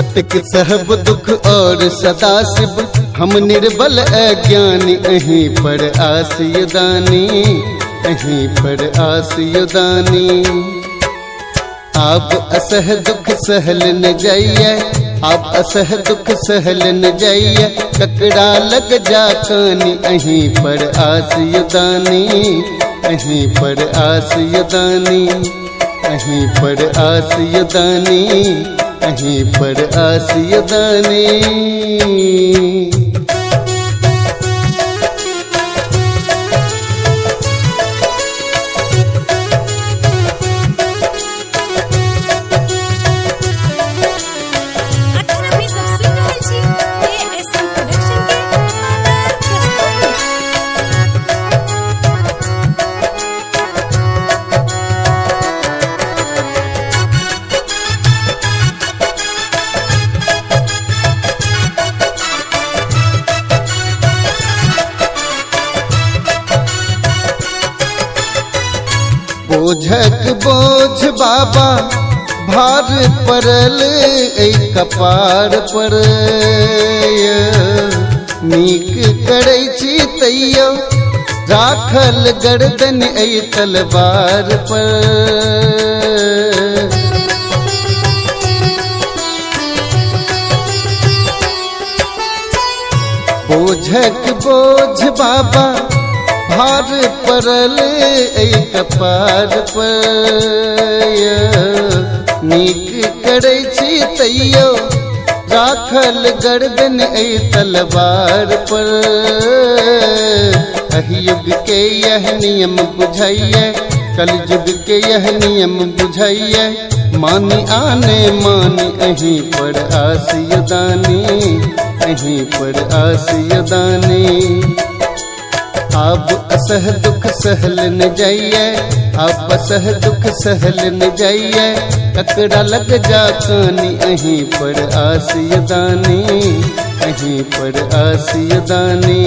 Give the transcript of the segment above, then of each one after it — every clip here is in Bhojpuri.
कतिक सहब दुख और सदा शिव हम निर्बल अज्ञानी अहीं पर आसियदानी अहीं पर आसियदानी। आप असह दुख सहल न जाइए आप असह दुख सहल न जाइए ककड़ा लग जा कानी अहीं पर आसियदानी अहीं पर आसियदानी अहीं पर आसियदानी अहीं पर आसियदानी। बोझक बोझ बाबा भार पड़ल कपार पर नीक करै छी तैयो राखल गर्दन तलवार पर। बोझक बोझ बाबा भार पड़ल कपार पर नीक करै छी तैयो राखल गर्दन तलवार पर। अहियुग के यह नियम बुझाइए कलयुग के यह नियम बुझाइए मानी आने मानी अहीं पर आसियदानी अहीं पर आसियदानी। आप असह दुख सहल न जाइए आप असह दुख सहल न जाइए ककड़ा लग जा कानी अहीं पर आसियदानी अहीं पर आसियदानी।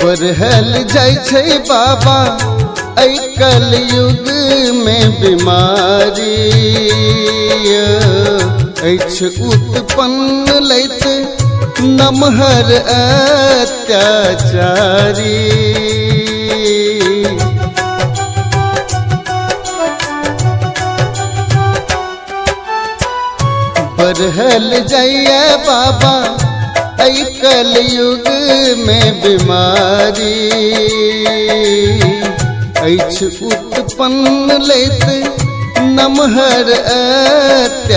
बढ़ल जाइ छै बाबा ऐ कलयुग में बीमारी अछि उत्पन्न लैत नमहर अत्याचारी। बढ़ल जाइए बाबा ऐ कलयुग में बीमारी अछि उत्पन्न लैत नमहर अत्याचारी।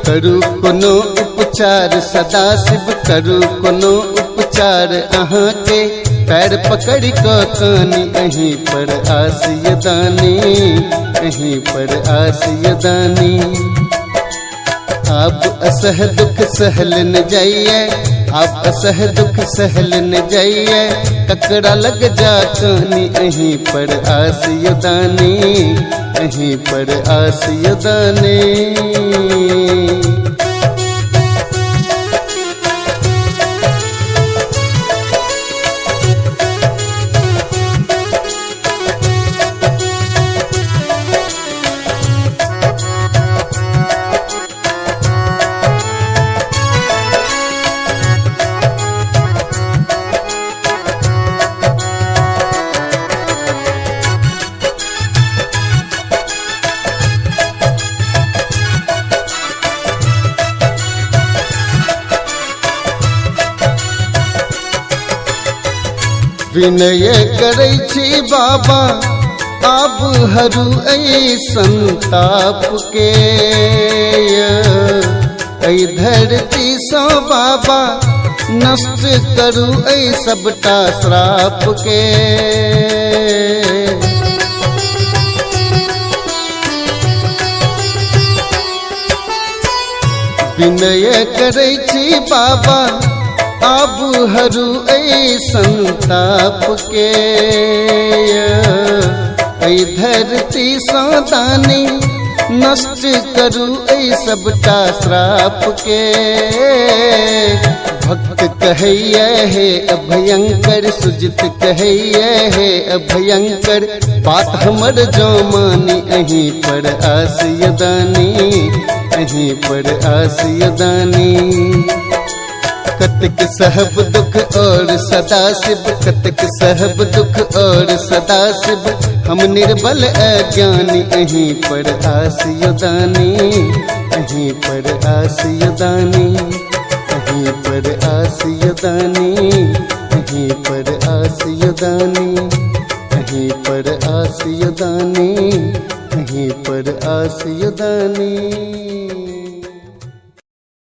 करू कोनो उपचार सदा शिव करू कोनो उपचार अहाँ के पैर पकड़ क कानी अहीं पर आसियदानी अहीं पर आसियदानी। आप असह दुख सहल न जाइए आप असह दुख सहल न जाइए ककड़ा लग जा कानी अहीं पर आसियदानी अहीं पर आसियदानी। विनय करै छी बाबा आब हरू ऐ संताप के ऐ धरती सो बाबा नष्ट करू ऐ सबटा श्राप के। विनय करै छी बाबा आब हरू ऐ संताप के। ऐ धरती सो दानी नष्ट करू ऐ सबटा श्राप के। भक्त कहैया है अभयंकर सुजित कहैया है अभयंकर बात हमर जो मानी अहीं पर आस यदानी अहीं पर आस यदानी। कतक सहब दुख और सदा शिव कतक सहब दुख और सदा शिव हम निर्बल अज्ञानी अहीं पर आस यदानी अहीं पर आस यदानी अहीं पर आस यदानी अहीं पर आस यदानी अहीं पर आस यदानी अहीं पर आस यदानी।